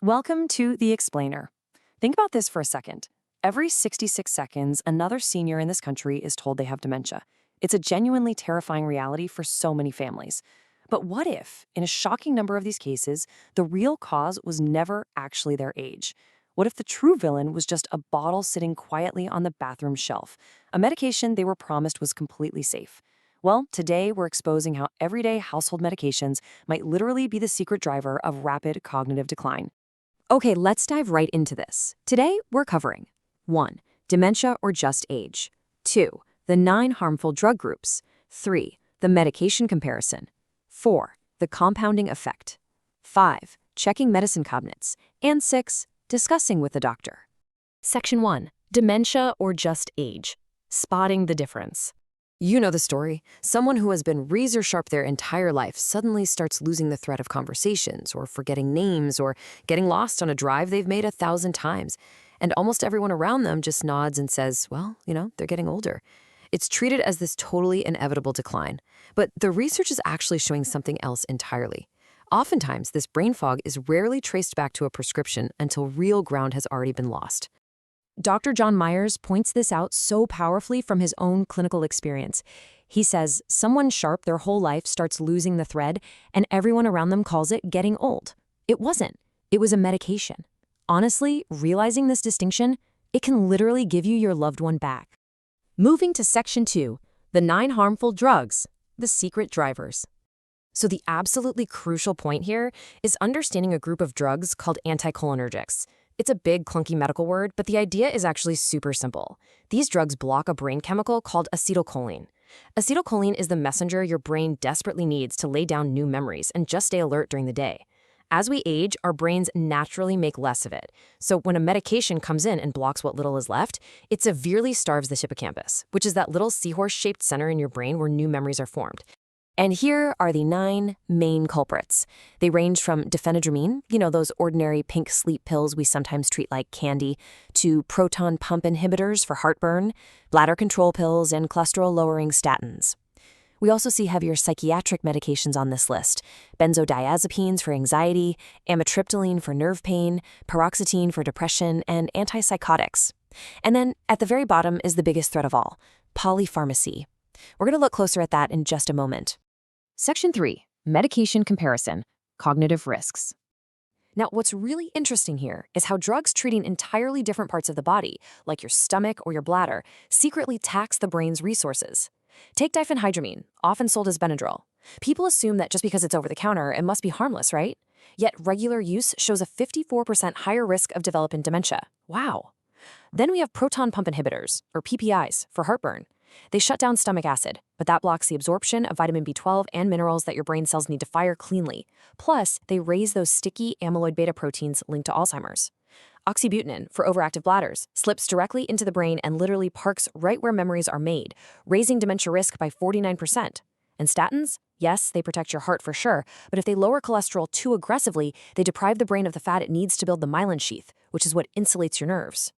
Welcome to The Explainer. Think about this for a second. Every 66 seconds, another senior in this country is told they have dementia. It's a genuinely terrifying reality for so many families. But what if, in a shocking number of these cases, the real cause was never actually their age? What if the true villain was just a bottle sitting quietly on the bathroom shelf, a medication they were promised was completely safe? Well, today we're exposing how everyday household medications might literally be the secret driver of rapid cognitive decline. Okay, let's dive right into this. Today, we're covering 1. Dementia or just age. 2. The 9 harmful drug groups. 3. The medication comparison. 4. The compounding effect. 5. Checking medicine cabinets. And 6. Discussing with the doctor. Section 1. Dementia or just age. Spotting the difference. You know the story. Someone who has been razor sharp their entire life suddenly starts losing the thread of conversations or forgetting names or getting lost on a drive they've made 1,000 times. And almost everyone around them just nods and says, well, they're getting older. It's treated as this totally inevitable decline. But the research is actually showing something else entirely. Oftentimes, this brain fog is rarely traced back to a prescription until real ground has already been lost. Dr. John Myers points this out so powerfully from his own clinical experience. He says someone sharp their whole life starts losing the thread, and everyone around them calls it getting old. It wasn't. It was a medication. Honestly, realizing this distinction, it can literally give you your loved one back. Moving to Section 2, the 9 harmful drugs, the secret drivers. So the absolutely crucial point here is understanding a group of drugs called anticholinergics. It's a big, clunky medical word, but the idea is actually super simple. These drugs block a brain chemical called acetylcholine. Acetylcholine is the messenger your brain desperately needs to lay down new memories and just stay alert during the day. As we age, our brains naturally make less of it. So when a medication comes in and blocks what little is left, it severely starves the hippocampus, which is that little seahorse-shaped center in your brain where new memories are formed. And here are the 9 main culprits. They range from diphenhydramine, those ordinary pink sleep pills we sometimes treat like candy, to proton pump inhibitors for heartburn, bladder control pills, and cholesterol-lowering statins. We also see heavier psychiatric medications on this list: benzodiazepines for anxiety, amitriptyline for nerve pain, paroxetine for depression, and antipsychotics. And then at the very bottom is the biggest threat of all: polypharmacy. We're going to look closer at that in just a moment. Section 3, medication comparison, cognitive risks. Now, what's really interesting here is how drugs treating entirely different parts of the body, like your stomach or your bladder, secretly tax the brain's resources. Take diphenhydramine, often sold as Benadryl. People assume that just because it's over the counter, it must be harmless, right? Yet regular use shows a 54% higher risk of developing dementia. Wow. Then we have proton pump inhibitors, or PPIs, for heartburn. They shut down stomach acid, but that blocks the absorption of vitamin B12 and minerals that your brain cells need to fire cleanly. Plus, they raise those sticky amyloid beta proteins linked to Alzheimer's. Oxybutynin, for overactive bladders, slips directly into the brain and literally parks right where memories are made, raising dementia risk by 49%. And statins? Yes, they protect your heart for sure, but if they lower cholesterol too aggressively, they deprive the brain of the fat it needs to build the myelin sheath, which is what insulates your nerves.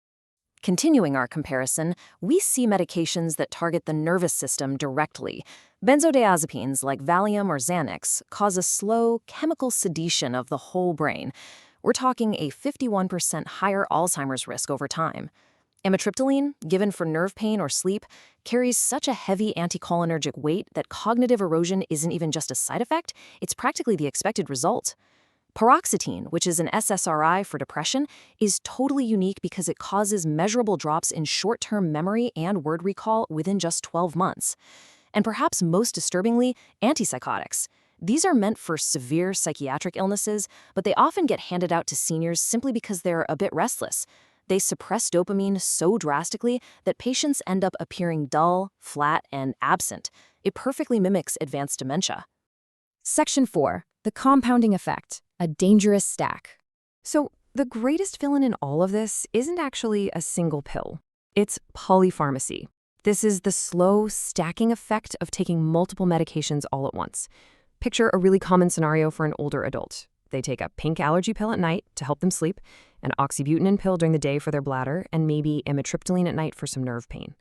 Continuing our comparison, we see medications that target the nervous system directly. Benzodiazepines like Valium or Xanax cause a slow chemical sedation of the whole brain. We're talking a 51% higher Alzheimer's risk over time. Amitriptyline, given for nerve pain or sleep, carries such a heavy anticholinergic weight that cognitive erosion isn't even just a side effect, it's practically the expected result. Paroxetine, which is an SSRI for depression, is totally unique because it causes measurable drops in short-term memory and word recall within just 12 months. And perhaps most disturbingly, antipsychotics. These are meant for severe psychiatric illnesses, but they often get handed out to seniors simply because they're a bit restless. They suppress dopamine so drastically that patients end up appearing dull, flat, and absent. It perfectly mimics advanced dementia. Section 4. The compounding effect. A dangerous stack. So, the greatest villain in all of this isn't actually a single pill. It's polypharmacy. This is the slow stacking effect of taking multiple medications all at once. Picture a really common scenario for an older adult. They take a pink allergy pill at night to help them sleep, an oxybutynin pill during the day for their bladder, and maybe amitriptyline at night for some nerve pain.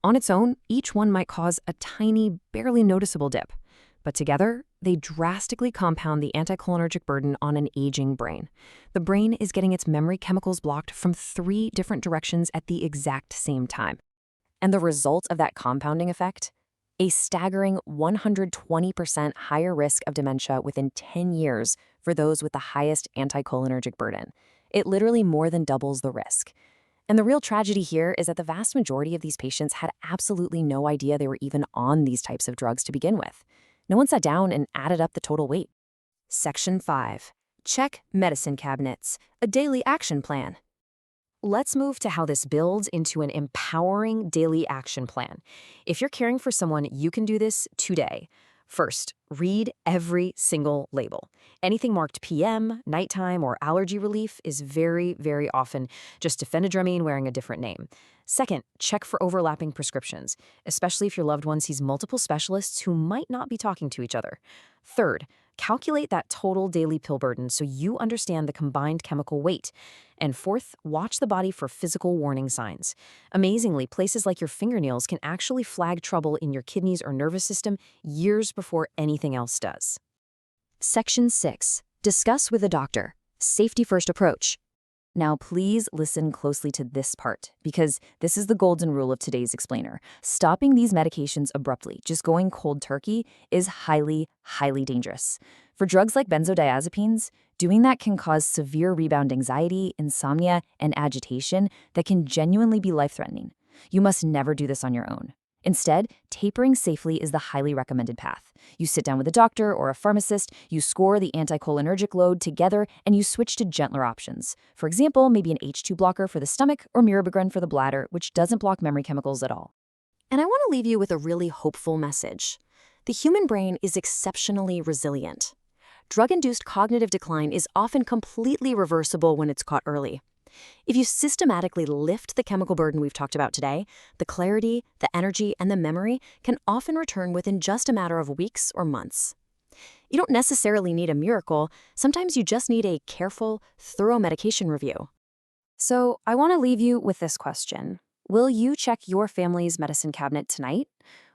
On its own, each one might cause a tiny, barely noticeable dip. but together, they drastically compound the anticholinergic burden on an aging brain. The brain is getting its memory chemicals blocked from 3 different directions at the exact same time. And the result of that compounding effect? A staggering 120% higher risk of dementia within 10 years for those with the highest anticholinergic burden. It literally more than doubles the risk. And the real tragedy here is that the vast majority of these patients had absolutely no idea they were even on these types of drugs to begin with. No one sat down and added up the total weight. Section 5. Check medicine cabinets, a daily action plan. Let's move to how this builds into an empowering daily action plan. If you're caring for someone, you can do this today. First, read every single label. Anything marked PM, nighttime, or allergy relief is very, very often just diphenhydramine wearing a different name. Second, check for overlapping prescriptions, especially if your loved one sees multiple specialists who might not be talking to each other. Third, calculate that total daily pill burden so you understand the combined chemical weight. And fourth, watch the body for physical warning signs. Amazingly, places like your fingernails can actually flag trouble in your kidneys or nervous system years before anything else does. Section 6. Discuss with a doctor. Safety first approach. Now, please listen closely to this part, because this is the golden rule of today's explainer. Stopping these medications abruptly, just going cold turkey, is highly, highly dangerous. For drugs like benzodiazepines, doing that can cause severe rebound anxiety, insomnia, and agitation that can genuinely be life-threatening. You must never do this on your own. Instead, tapering safely is the highly recommended path. You sit down with a doctor or a pharmacist, you score the anticholinergic load together, and you switch to gentler options. For example, maybe an H2 blocker for the stomach or mirabegron for the bladder, which doesn't block memory chemicals at all. And I want to leave you with a really hopeful message. The human brain is exceptionally resilient. Drug-induced cognitive decline is often completely reversible when it's caught early. If you systematically lift the chemical burden we've talked about today, the clarity, the energy, and the memory can often return within just a matter of weeks or months. You don't necessarily need a miracle. Sometimes you just need a careful, thorough medication review. So I want to leave you with this question. Will you check your family's medicine cabinet tonight?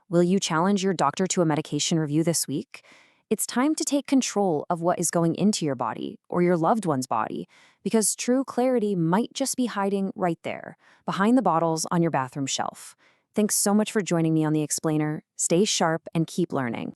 Will you challenge your doctor to a medication review this week? It's time to take control of what is going into your body or your loved one's body, because true clarity might just be hiding right there, behind the bottles on your bathroom shelf. Thanks so much for joining me on The Explainer. Stay sharp and keep learning.